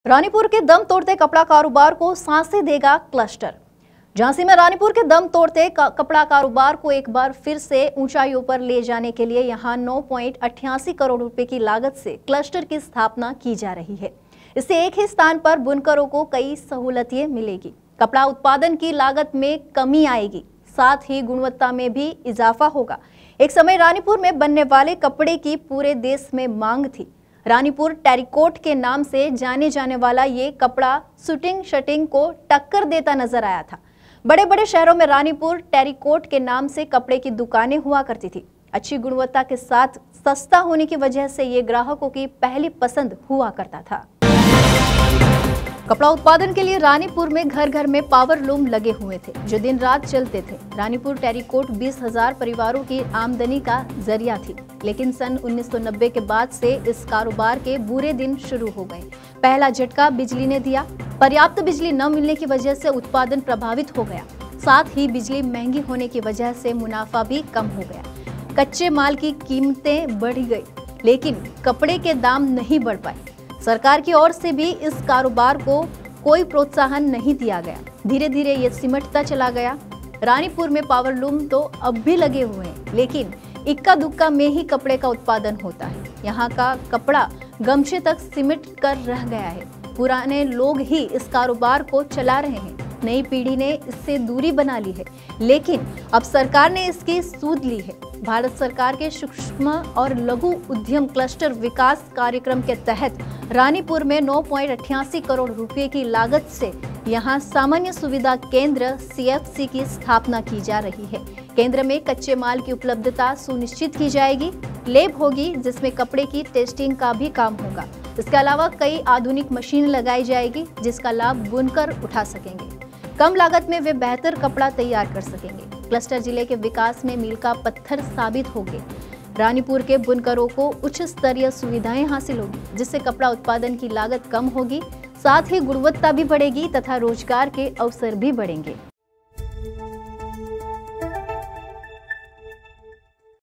रानीपुर के दम तोड़ते कपड़ा कारोबार को सांसें देगा क्लस्टर। झांसी में रानीपुर के दम तोड़ते कपड़ा कारोबार को एक बार फिर से ऊंचाइयों पर ले जाने के लिए यहां 9.88 करोड़ रुपए की लागत से क्लस्टर की स्थापना की जा रही है। इससे एक ही स्थान पर बुनकरों को कई सहूलतें मिलेगी, कपड़ा उत्पादन की लागत में कमी आएगी, साथ ही गुणवत्ता में भी इजाफा होगा। एक समय रानीपुर में बनने वाले कपड़े की पूरे देश में मांग थी। रानीपुर टेरिकोट के नाम से जाने जाने वाला ये कपड़ा शूटिंग शटिंग को टक्कर देता नजर आया था। बड़े बड़े शहरों में रानीपुर टेरिकोट के नाम से कपड़े की दुकानें हुआ करती थी। अच्छी गुणवत्ता के साथ सस्ता होने की वजह से ये ग्राहकों की पहली पसंद हुआ करता था। कपड़ा उत्पादन के लिए रानीपुर में घर घर में पावर लूम लगे हुए थे, जो दिन रात चलते थे। रानीपुर टेरिकोट 20,000 परिवारों की आमदनी का जरिया थी, लेकिन सन 1990 के बाद से इस कारोबार के बुरे दिन शुरू हो गए। पहला झटका बिजली ने दिया। पर्याप्त बिजली न मिलने की वजह से उत्पादन प्रभावित हो गया, साथ ही बिजली महंगी होने की वजह से मुनाफा भी कम हो गया। कच्चे माल की कीमतें बढ़ गई, लेकिन कपड़े के दाम नहीं बढ़ पाए। सरकार की ओर से भी इस कारोबार को कोई प्रोत्साहन नहीं दिया गया। धीरे धीरे ये सिमटता चला गया। रानीपुर में पावर लूम तो अब भी लगे हुए हैं, लेकिन इक्का दुक्का में ही कपड़े का उत्पादन होता है। यहाँ का कपड़ा गमछे तक सिमट कर रह गया है। पुराने लोग ही इस कारोबार को चला रहे हैं, नई पीढ़ी ने इससे दूरी बना ली है, लेकिन अब सरकार ने इसकी सूद ली है। भारत सरकार के सूक्ष्म और लघु उद्यम क्लस्टर विकास कार्यक्रम के तहत रानीपुर में 9.88 करोड़ रुपए की लागत से यहां सामान्य सुविधा केंद्र CFC की स्थापना की जा रही है। केंद्र में कच्चे माल की उपलब्धता सुनिश्चित की जाएगी। लैब होगी जिसमें कपड़े की टेस्टिंग का भी काम होगा। इसके अलावा कई आधुनिक मशीन लगाई जाएगी, जिसका लाभ बुनकर उठा सकेंगे। कम लागत में वे बेहतर कपड़ा तैयार कर सकेंगे। क्लस्टर जिले के विकास में मील का पत्थर साबित होंगे। रानीपुर के बुनकरों को उच्च स्तरीय सुविधाएं हासिल होगी, जिससे कपड़ा उत्पादन की लागत कम होगी, साथ ही गुणवत्ता भी बढ़ेगी तथा रोजगार के अवसर भी बढ़ेंगे।